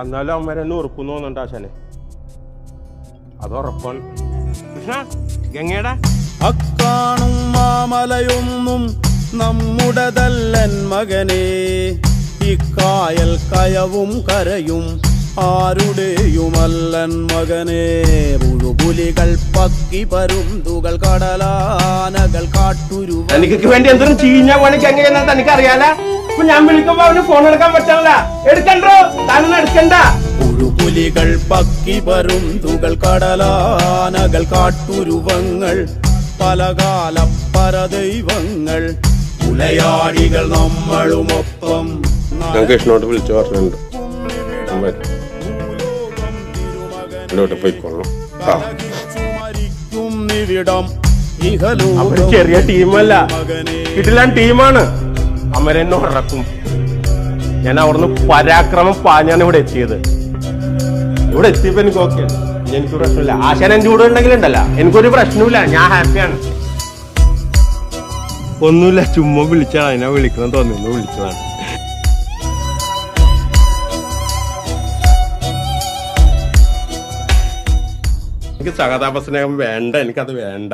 എന്നാലും അമ്മരെന്നെ ഉറക്കുന്നു തോന്നുന്നുണ്ട് ആശാനെ. അത് ഉറപ്പാണ്. ഗംഗയുടെ അക്കാണും മാമലയൊന്നും നമ്മുടതല്ലൻ മകനേ, ഇക്കായൽ കയവും കരയും ആരുടെയുമല്ലൻ മകനേ. പുഴുപുലികൾ പക്കി പരുന്തുകൾ കടലാനകൾ കാട്ടുരു എനിക്ക് വേണ്ടി എന്തൊരു ചീഞ്ഞ പണിക്ക് എങ്ങനെയാ തനിക്ക് അറിയാല. ഇപ്പൊ ഞാൻ വിളിക്കുമ്പോ അവന് ഫോൺ എടുക്കാൻ പറ്റില്ല. എടുക്കണ്ടോ? താനൊന്നും എടുക്കണ്ട. പുഴുപുലികൾ പക്കി പരുന്തുകൾ കടലാനകൾ കാട്ടുരുവങ്ങൾ പലകാല പരദൈവങ്ങൾ ഉലയാടികൾ നമ്മളുമൊപ്പം. ഞാൻ കൃഷ്ണോട്ട് വിളിച്ചു പറഞ്ഞിട്ടുണ്ട്. ചെറിയ ടീമല്ല, കിടിലൻ ടീമാണ്. അമരെന്നെ ഉറക്കും. ഞാൻ അവിടുന്ന് പരാക്രമം പാഞ്ഞാണ് ഇവിടെ എത്തിയത്. ഇവിടെ എത്തിയപ്പോ എനിക്ക് ഓക്കെ, എനിക്ക് പ്രശ്നമില്ല. ആശാൻ എന്റെ കൂടെ ഉണ്ടെങ്കിൽ ഉണ്ടല്ല എനിക്കൊരു പ്രശ്നമില്ല. ഞാൻ ഹാപ്പിയാണ്. ഒന്നുമില്ല, ചുമ്മാ വിളിച്ചാണ്. അതിനാ വിളിക്കണം തോന്നുന്നു, വിളിച്ചതാണ്. എനിക്ക് സഹതാപ സ്നേഹം വേണ്ട, എനിക്കത് വേണ്ട.